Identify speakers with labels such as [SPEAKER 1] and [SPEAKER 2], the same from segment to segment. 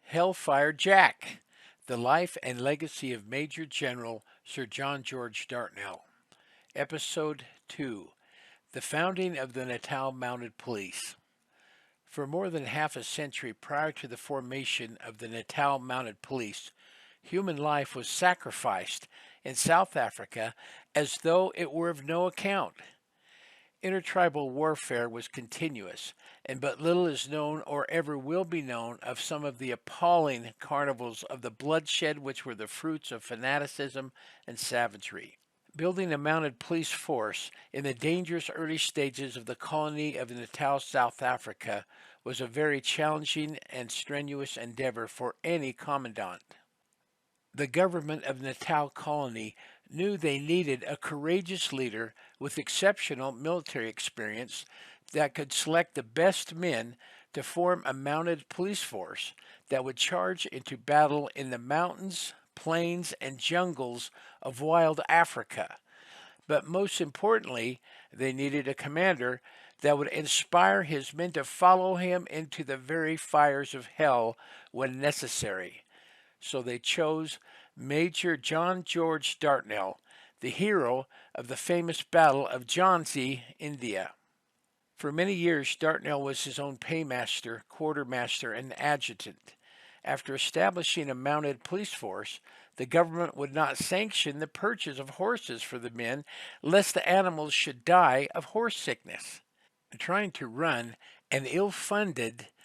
[SPEAKER 1] Hellfire Jack, The Life and Legacy of Major General Sir John George Dartnell. Episode 2, The Founding of the Natal Mounted Police. For more than half a century prior to the formation of the Natal Mounted Police, human life was sacrificed in South Africa as though it were of no account. Intertribal warfare was continuous, and but little is known or ever will be known of some of the appalling carnivals of the bloodshed which were the fruits of fanaticism and savagery. Building a mounted police force in the dangerous early stages of the colony of Natal, South Africa, was a very challenging and strenuous endeavor for any commandant. The government of Natal Colony knew they needed a courageous leader with exceptional military experience that could select the best men to form a mounted police force that would charge into battle in the mountains, plains, and jungles of wild Africa. But most importantly, they needed a commander that would inspire his men to follow him into the very fires of hell when necessary. So they chose Major John George Dartnell, the hero of the famous Battle of Jhansi, India. For many years, Dartnell was his own paymaster, quartermaster, and adjutant. After establishing a mounted police force, the government would not sanction the purchase of horses for the men, lest the animals should die of horse sickness. Trying to run an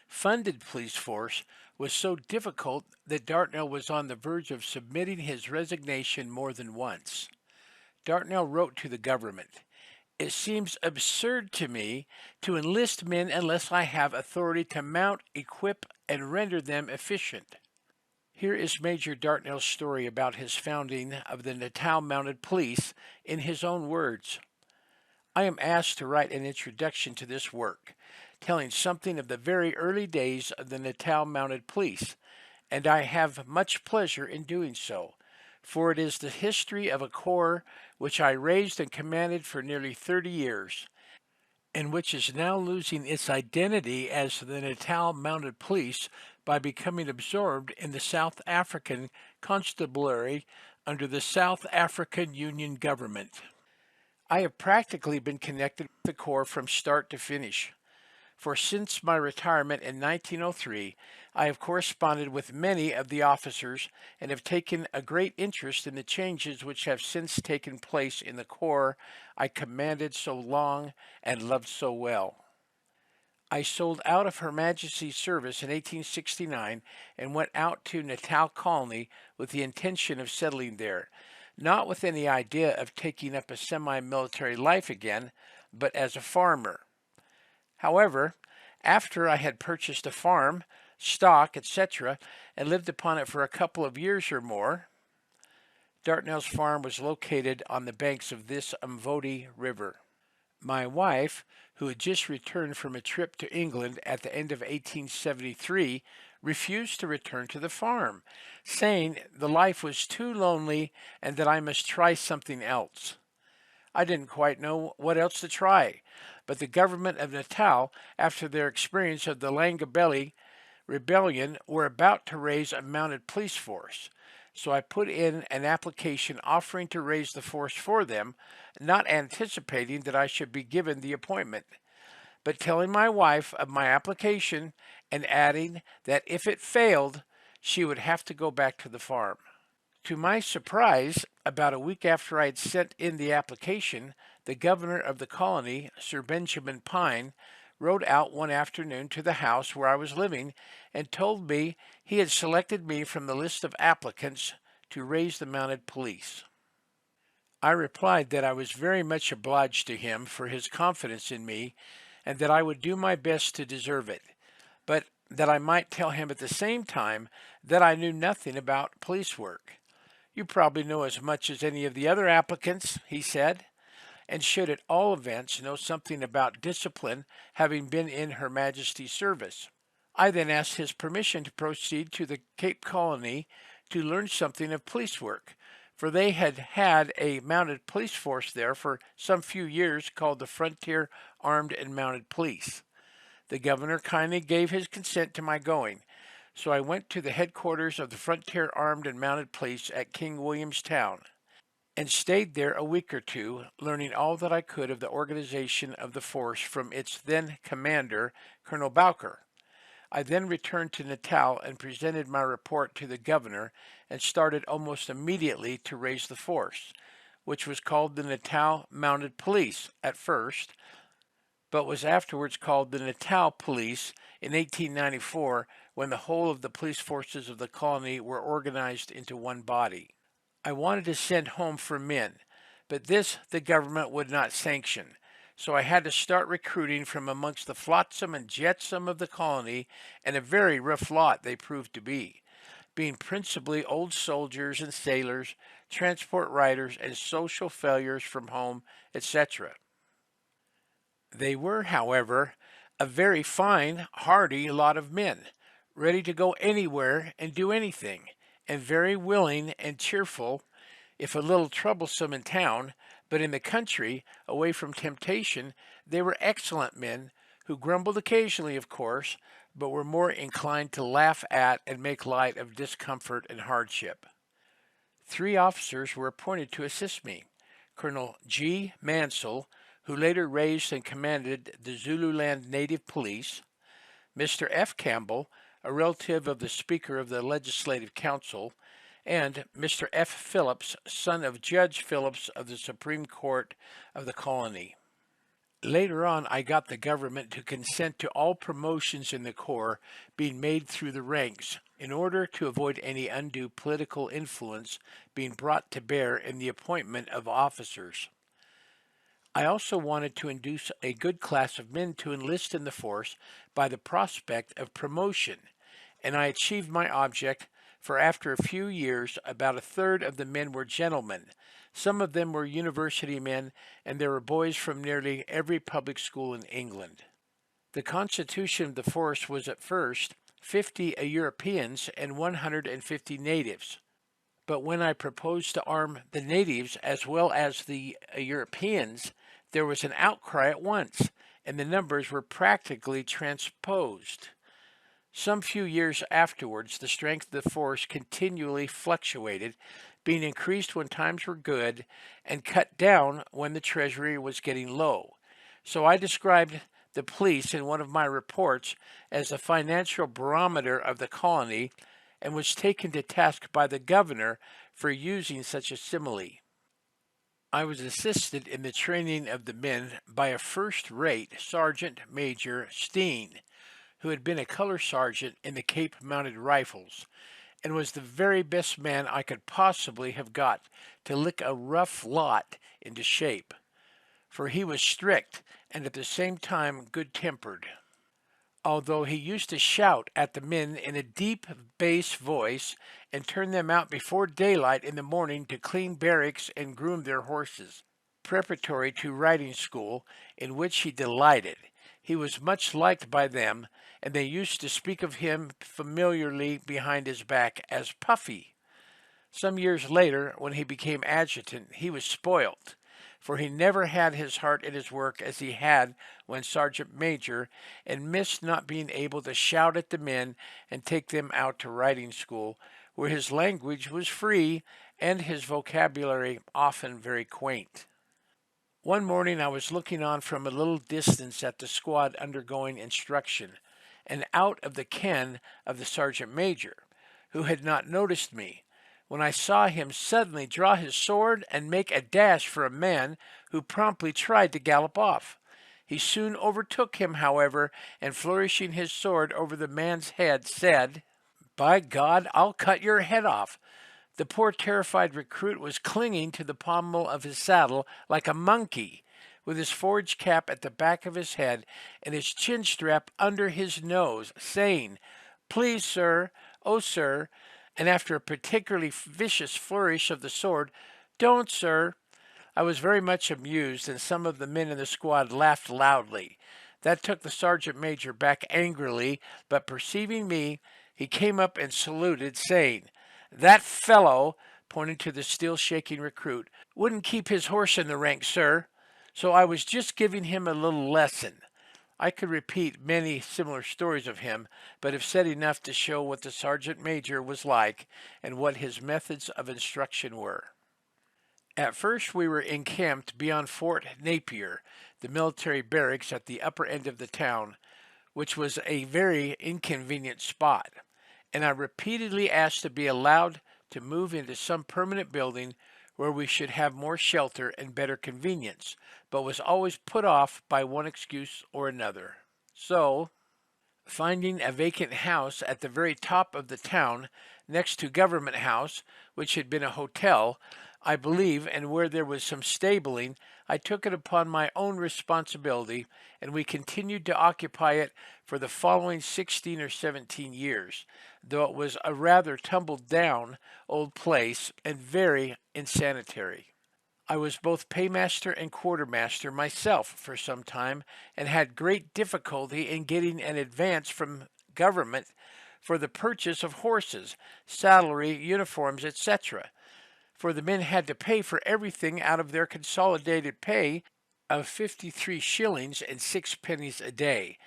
[SPEAKER 1] funded police force was so difficult that Dartnell was on the verge of submitting his resignation more than once. Dartnell wrote to the government, "It seems absurd to me to enlist men unless I have authority to mount, equip, and render them efficient." Here is Major Dartnell's story about his founding of the Natal Mounted Police in his own words. I am asked to write an introduction to this work, telling something of the very early days of the Natal Mounted Police, and I have much pleasure in doing so, for it is the history of a corps which I raised and commanded for nearly 30 years, and which is now losing its identity as the Natal Mounted Police by becoming absorbed in the South African Constabulary under the South African Union government. I have practically been connected with the Corps from start to finish. For since my retirement in 1903, I have corresponded with many of the officers and have taken a great interest in the changes which have since taken place in the Corps I commanded so long and loved so well. I sold out of Her Majesty's service in 1869 and went out to Natal Colony with the intention of settling there, not with any idea of taking up a semi-military life again, but as a farmer. However, after I had purchased a farm, stock, etc., and lived upon it for a couple of years or more, Dartnell's farm was located on the banks of this Mvoti River. My wife, who had just returned from a trip to England at the end of 1873, refused to return to the farm, saying the life was too lonely and that I must try something else. I didn't quite know what else to try, but the government of Natal, after their experience of the Langabelly rebellion, were about to raise a mounted police force. So I put in an application offering to raise the force for them, not anticipating that I should be given the appointment, but telling my wife of my application and adding that if it failed, she would have to go back to the farm. To my surprise, about a week after I had sent in the application, the governor of the colony, Sir Benjamin Pine, rode out one afternoon to the house where I was living and told me he had selected me from the list of applicants to raise the mounted police. I replied that I was very much obliged to him for his confidence in me and that I would do my best to deserve it, but that I might tell him at the same time that I knew nothing about police work. "You probably know as much as any of the other applicants," he said, "and should at all events know something about discipline, having been in Her Majesty's service." I then asked his permission to proceed to the Cape Colony to learn something of police work, for they had had a mounted police force there for some few years called the Frontier Armed and Mounted Police. The governor kindly gave his consent to my going, So I went to the headquarters of the Frontier Armed and Mounted Police at King Williamstown and stayed there a week or two, learning all that I could of the organization of the force from its then commander, Colonel Bowker. I then returned to Natal and presented my report to the governor and started almost immediately to raise the force, which was called the Natal Mounted Police at first, but was afterwards called the Natal Police in 1894 when the whole of the police forces of the colony were organized into one body. I wanted to send home for men, but this the government would not sanction, so I had to start recruiting from amongst the flotsam and jetsam of the colony, and a very rough lot they proved to be, being principally old soldiers and sailors, transport riders, and social failures from home, etc. They were, however, a very fine, hardy lot of men, ready to go anywhere and do anything, and very willing and cheerful, if a little troublesome in town, but in the country, away from temptation, they were excellent men, who grumbled occasionally, of course, but were more inclined to laugh at and make light of discomfort and hardship. 3 officers were appointed to assist me. Colonel G. Mansell, who later raised and commanded the Zululand Native Police, Mr. F. Campbell, a relative of the Speaker of the Legislative Council, and Mr. F. Phillips, son of Judge Phillips of the Supreme Court of the colony. Later on, I got the government to consent to all promotions in the Corps being made through the ranks in order to avoid any undue political influence being brought to bear in the appointment of officers. I also wanted to induce a good class of men to enlist in the force by the prospect of promotion, and I achieved my object, for after a few years about a third of the men were gentlemen. Some of them were university men, and there were boys from nearly every public school in England. The constitution of the force was at first 50 Europeans and 150 natives. But when I proposed to arm the natives as well as the Europeans, there was an outcry at once, and the numbers were practically transposed. Some few years afterwards, the strength of the force continually fluctuated, being increased when times were good and cut down when the treasury was getting low. So I described the police in one of my reports as the financial barometer of the colony, and was taken to task by the governor for using such a simile. I was assisted in the training of the men by a first-rate Sergeant Major Steen, who had been a color sergeant in the Cape Mounted Rifles, and was the very best man I could possibly have got to lick a rough lot into shape, for he was strict and at the same time good-tempered. Although he used to shout at the men in a deep bass voice and turn them out before daylight in the morning to clean barracks and groom their horses, preparatory to riding school, in which he delighted. He was much liked by them, and they used to speak of him familiarly behind his back as Puffy. Some years later, when he became adjutant, he was spoilt, for he never had his heart in his work as he had when sergeant major, and missed not being able to shout at the men and take them out to riding school, where his language was free and his vocabulary often very quaint. One morning I was looking on from a little distance at the squad undergoing instruction, and out of the ken of the sergeant major, who had not noticed me, when I saw him suddenly draw his sword and make a dash for a man who promptly tried to gallop off. He soon overtook him, however, and flourishing his sword over the man's head, said, "By God, I'll cut your head off." The poor terrified recruit was clinging to the pommel of his saddle like a monkey, with his forage cap at the back of his head and his chin strap under his nose, saying, "Please, sir, oh, sir," and after a particularly vicious flourish of the sword, "Don't, sir." I was very much amused, and some of the men in the squad laughed loudly. That took the sergeant major back angrily, but perceiving me, he came up and saluted, saying, "That fellow," pointing to the still shaking recruit, "wouldn't keep his horse in the ranks, sir, so I was just giving him a little lesson." I could repeat many similar stories of him, but have said enough to show what the sergeant major was like and what his methods of instruction were. At first, we were encamped beyond Fort Napier, the military barracks at the upper end of the town, which was a very inconvenient spot, and I repeatedly asked to be allowed to move into some permanent building where we should have more shelter and better convenience, but was always put off by one excuse or another. So, finding a vacant house at the very top of the town next to Government House, which had been a hotel, I believe, and where there was some stabling, I took it upon my own responsibility, and we continued to occupy it for the following 16 or 17 years, though it was a rather tumbled down old place and very insanitary. I was both paymaster and quartermaster myself for some time, and had great difficulty in getting an advance from government for the purchase of horses, saddlery, uniforms, etc., for the men had to pay for everything out of their consolidated pay of 53 shillings and 6 pennies a day.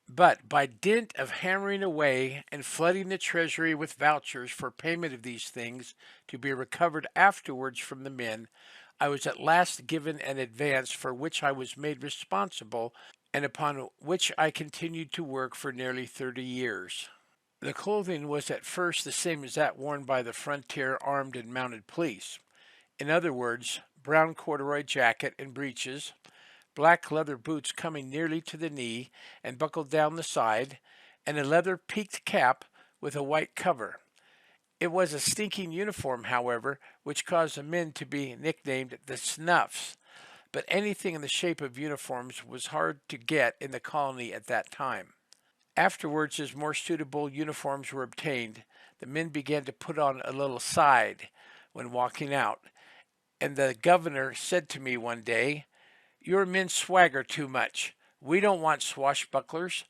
[SPEAKER 1] But by dint of hammering away and flooding the treasury with vouchers for payment of these things to be recovered afterwards from the men, I was at last given an advance for which I was made responsible and upon which I continued to work for nearly 30 years. The clothing was at first the same as that worn by the frontier armed and mounted police. In other words, brown corduroy jacket and breeches, black leather boots coming nearly to the knee and buckled down the side, and a leather peaked cap with a white cover. It was a stinking uniform, however, which caused the men to be nicknamed the Snuffs, but anything in the shape of uniforms was hard to get in the colony at that time. Afterwards, as more suitable uniforms were obtained, the men began to put on a little side when walking out, and the governor said to me one day, "Your men swagger too much. We don't want swashbucklers."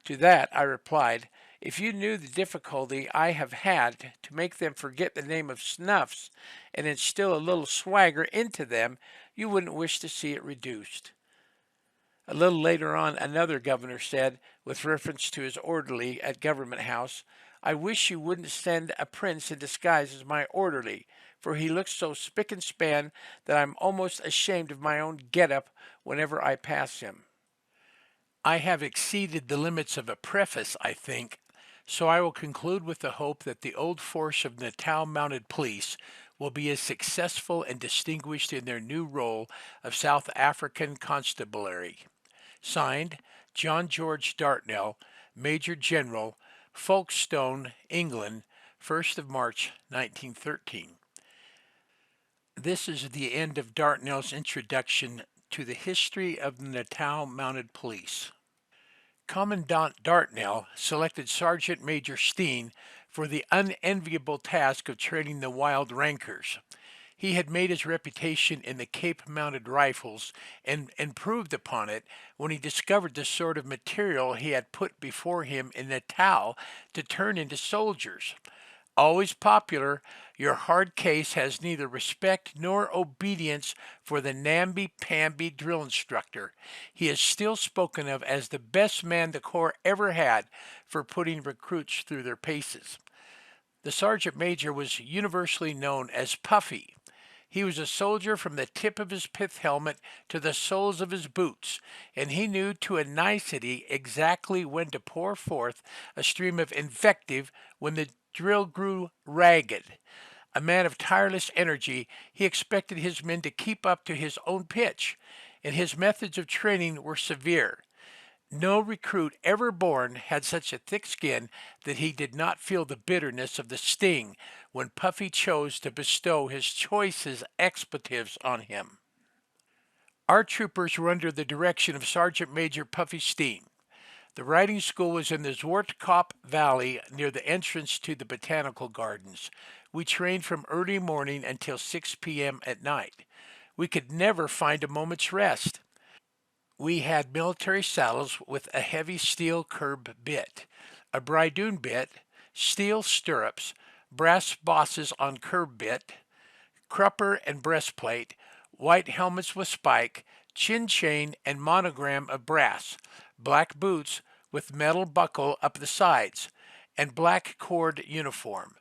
[SPEAKER 1] To that I replied, "If you knew the difficulty I have had to make them forget the name of Snuffs and instill a little swagger into them, you wouldn't wish to see it reduced." A little later on, another governor said, with reference to his orderly at Government House, "I wish you wouldn't send a prince in disguise as my orderly, for he looks so spick and span that I'm almost ashamed of my own get-up whenever I pass him." I have exceeded the limits of a preface, I think, so I will conclude with the hope that the old force of Natal Mounted Police will be as successful and distinguished in their new role of South African Constabulary. Signed, John George Dartnell, Major General, Folkestone, England, 1st of March, 1913. This is the end of Dartnell's introduction to the history of the Natal Mounted Police. Commandant Dartnell selected Sergeant Major Steen for the unenviable task of training the wild rankers. He had made his reputation in the Cape-mounted rifles and improved upon it when he discovered the sort of material he had put before him in Natal to turn into soldiers. Always popular, your hard case has neither respect nor obedience for the namby-pamby drill instructor. He is still spoken of as the best man the Corps ever had for putting recruits through their paces. The sergeant major was universally known as Puffy. He was a soldier from the tip of his pith helmet to the soles of his boots, and he knew to a nicety exactly when to pour forth a stream of invective when the drill grew ragged. A man of tireless energy, he expected his men to keep up to his own pitch, and his methods of training were severe. No recruit ever born had such a thick skin that he did not feel the bitterness of the sting when Puffy chose to bestow his choicest expletives on him. Our troopers were under the direction of Sergeant Major Puffy Steen. The riding school was in the Zwartkop Valley near the entrance to the Botanical Gardens. We trained from early morning until 6 p.m. at night. We could never find a moment's rest. We had military saddles with a heavy steel curb bit, a bridoon bit, steel stirrups, brass bosses on curb bit, crupper and breastplate, white helmets with spike, chin chain and monogram of brass, black boots with metal buckle up the sides, and black cord uniform.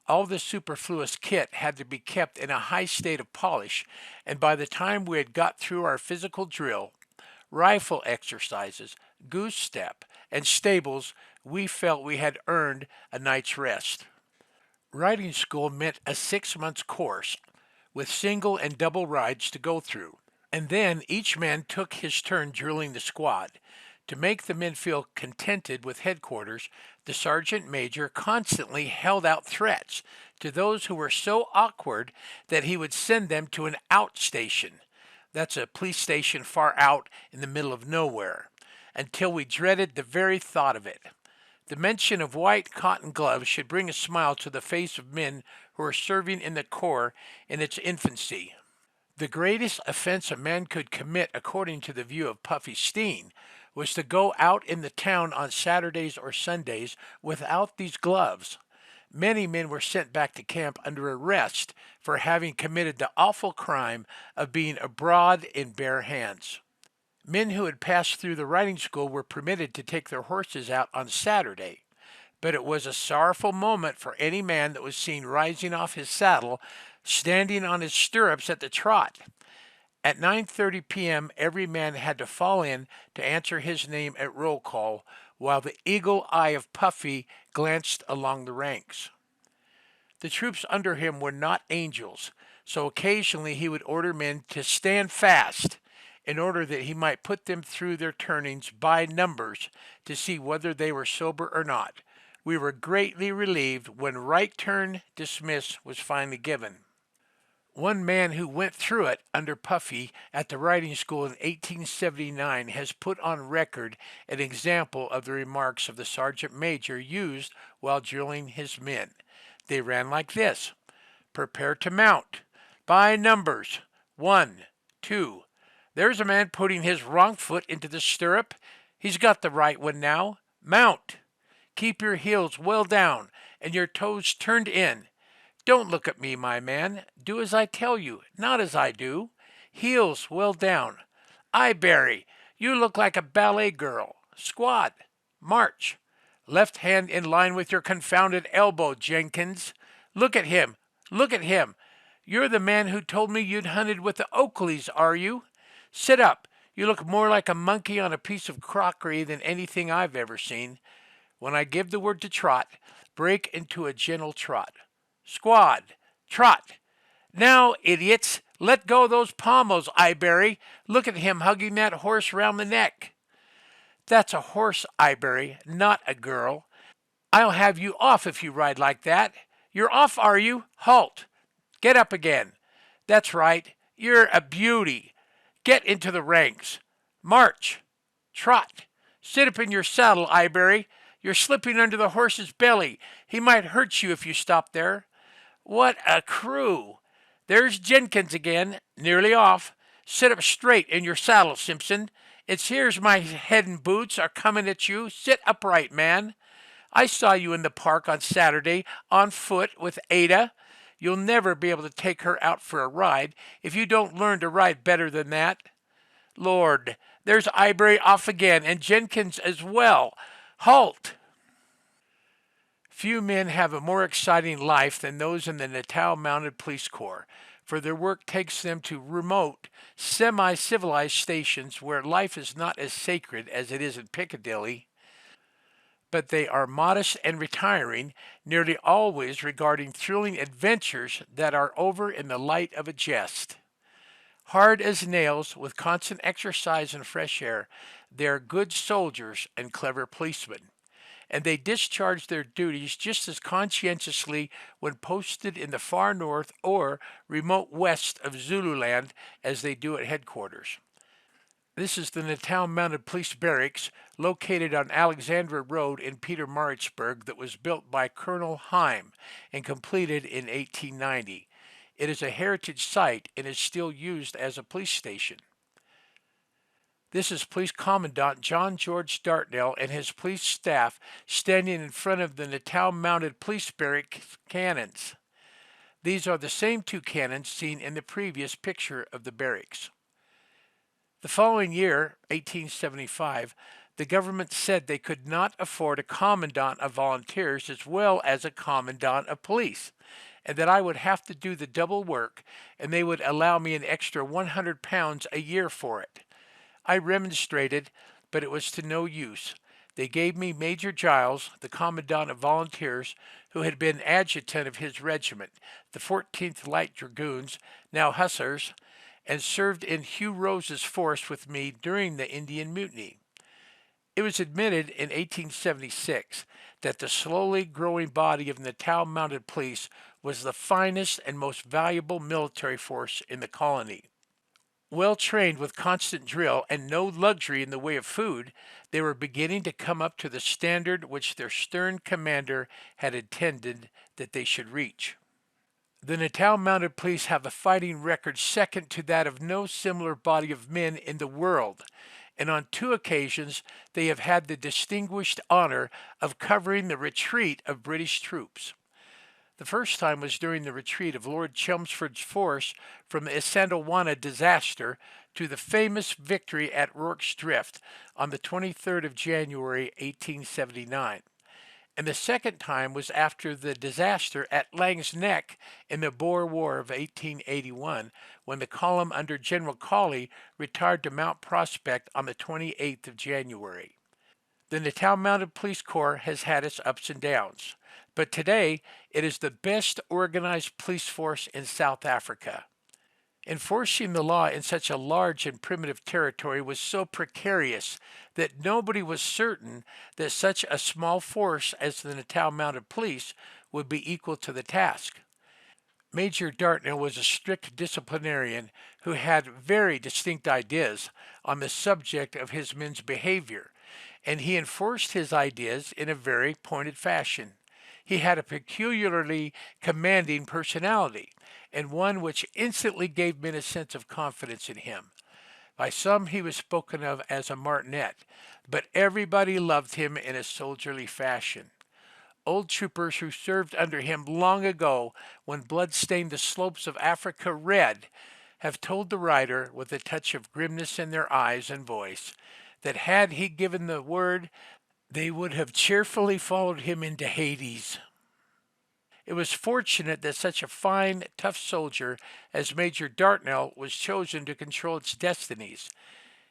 [SPEAKER 1] All the superfluous kit had to be kept in a high state of polish, and by the time we had got through our physical drill, rifle exercises, goose step, and stables, we felt we had earned a night's rest. Riding school meant a 6 months course with single and double rides to go through. And then each man took his turn drilling the squad. To make the men feel contented with headquarters, the sergeant major constantly held out threats to those who were so awkward that he would send them to an outstation. That's a police station far out in the middle of nowhere, until we dreaded the very thought of it. The mention of white cotton gloves should bring a smile to the face of men who are serving in the Corps in its infancy. The greatest offense a man could commit, according to the view of Puffy Steen, was to go out in the town on Saturdays or Sundays without these gloves. Many men were sent back to camp under arrest for having committed the awful crime of being abroad in bare hands. Men who had passed through the riding school were permitted to take their horses out on Saturday, but it was a sorrowful moment for any man that was seen rising off his saddle, standing on his stirrups at the trot. At 9:30 p.m., every man had to fall in to answer his name at roll call, while the eagle eye of Puffy glanced along the ranks. The troops under him were not angels, so occasionally he would order men to stand fast in order that he might put them through their turnings by numbers to see whether they were sober or not. We were greatly relieved when right turn dismiss was finally given. One man who went through it under Puffy at the riding school in 1879 has put on record an example of the remarks of the sergeant major used while drilling his men. They ran like this: prepare to mount. By numbers. 1, 2. There's a man putting his wrong foot into the stirrup. He's got the right one now. Mount. Keep your heels well down and your toes turned in. Don't look at me, my man. Do as I tell you, not as I do. Heels well down. Aye, Barry, you look like a ballet girl. Squat. March. Left hand in line with your confounded elbow, Jenkins. Look at him. Look at him. You're the man who told me you'd hunted with the Oakleys, are you? Sit up. You look more like a monkey on a piece of crockery than anything I've ever seen. When I give the word to trot, break into a gentle trot. Squad. Trot. Now, idiots, let go those pommels, Iberry. Look at him hugging that horse round the neck. That's a horse, Iberry, not a girl. I'll have you off if you ride like that. You're off, are you? Halt. Get up again. That's right. You're a beauty. Get into the ranks. March. Trot. Sit up in your saddle, Iberry. You're slipping under the horse's belly. He might hurt you if you stop there. What a crew! There's Jenkins again, nearly off. Sit up straight in your saddle, Simpson. It's here's my head and boots are coming at you. Sit upright, man. I saw you in the park on Saturday, on foot with Ada. You'll never be able to take her out for a ride if you don't learn to ride better than that. Lord, there's Iberry off again, and Jenkins as well. Halt! Few men have a more exciting life than those in the Natal Mounted Police Corps, for their work takes them to remote, semi-civilized stations where life is not as sacred as it is in Piccadilly, but they are modest and retiring, nearly always regarding thrilling adventures that are over in the light of a jest. Hard as nails, with constant exercise and fresh air, they are good soldiers and clever policemen, and they discharge their duties just as conscientiously when posted in the far north or remote west of Zululand as they do at headquarters. This is the Natal Mounted Police Barracks, located on Alexandra Road in Pietermaritzburg, that was built by Colonel Heim and completed in 1890. It is a heritage site and is still used as a police station. This is Police Commandant John George Dartnell and his police staff standing in front of the Natal Mounted Police Barracks cannons. These are the same two cannons seen in the previous picture of the barracks. The following year, 1875, The government said they could not afford a commandant of volunteers as well as a commandant of police, and that I would have to do the double work, and they would allow me an extra 100 pounds a year for it. I remonstrated, but it was to no use. They gave me Major Giles, the commandant of volunteers, who had been adjutant of his regiment, the 14th Light Dragoons, now Hussars, and served in Hugh Rose's force with me during the Indian Mutiny. It was admitted in 1876 that the slowly growing body of Natal Mounted Police was the finest and most valuable military force in the colony. Well trained with constant drill and no luxury in the way of food, they were beginning to come up to the standard which their stern commander had intended that they should reach. The Natal Mounted Police have a fighting record second to that of no similar body of men in the world, and on 2 occasions they have had the distinguished honor of covering the retreat of British troops. The first time was during the retreat of Lord Chelmsford's force from the Isandlwana disaster to the famous victory at Rorke's Drift on the 23rd of January, 1879. And the second time was after the disaster at Laing's Neck in the Boer War of 1881, when the column under General Cawley retired to Mount Prospect on the 28th of January. The Natal Mounted Police Corps has had its ups and downs, but today it is the best organized police force in South Africa. Enforcing the law in such a large and primitive territory was so precarious that nobody was certain that such a small force as the Natal Mounted Police would be equal to the task. Major Dartnell was a strict disciplinarian who had very distinct ideas on the subject of his men's behavior, and he enforced his ideas in a very pointed fashion. He had a peculiarly commanding personality, and one which instantly gave men a sense of confidence in him. By some he was spoken of as a martinet, but everybody loved him in a soldierly fashion. Old troopers who served under him long ago, when blood stained the slopes of Africa red, have told the writer, with a touch of grimness in their eyes and voice, that had he given the word, they would have cheerfully followed him into Hades. It was fortunate that such a fine, tough soldier as Major Dartnell was chosen to control its destinies.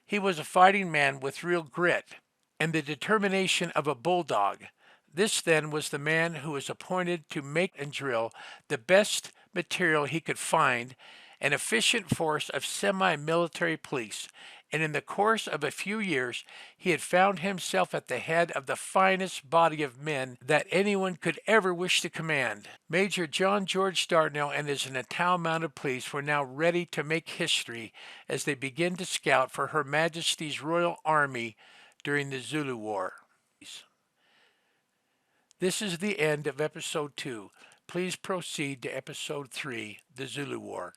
[SPEAKER 1] He was a fighting man with real grit and the determination of a bulldog. This then was the man who was appointed to make and drill the best material he could find, an efficient force of semi-military police, and in the course of a few years he had found himself at the head of the finest body of men that anyone could ever wish to command. Major John George Dartnell and his Natal Mounted Police were now ready to make history as they began to scout for Her Majesty's Royal Army during the Zulu War. This is the end of Episode 2. Please proceed to Episode 3, the Zulu War.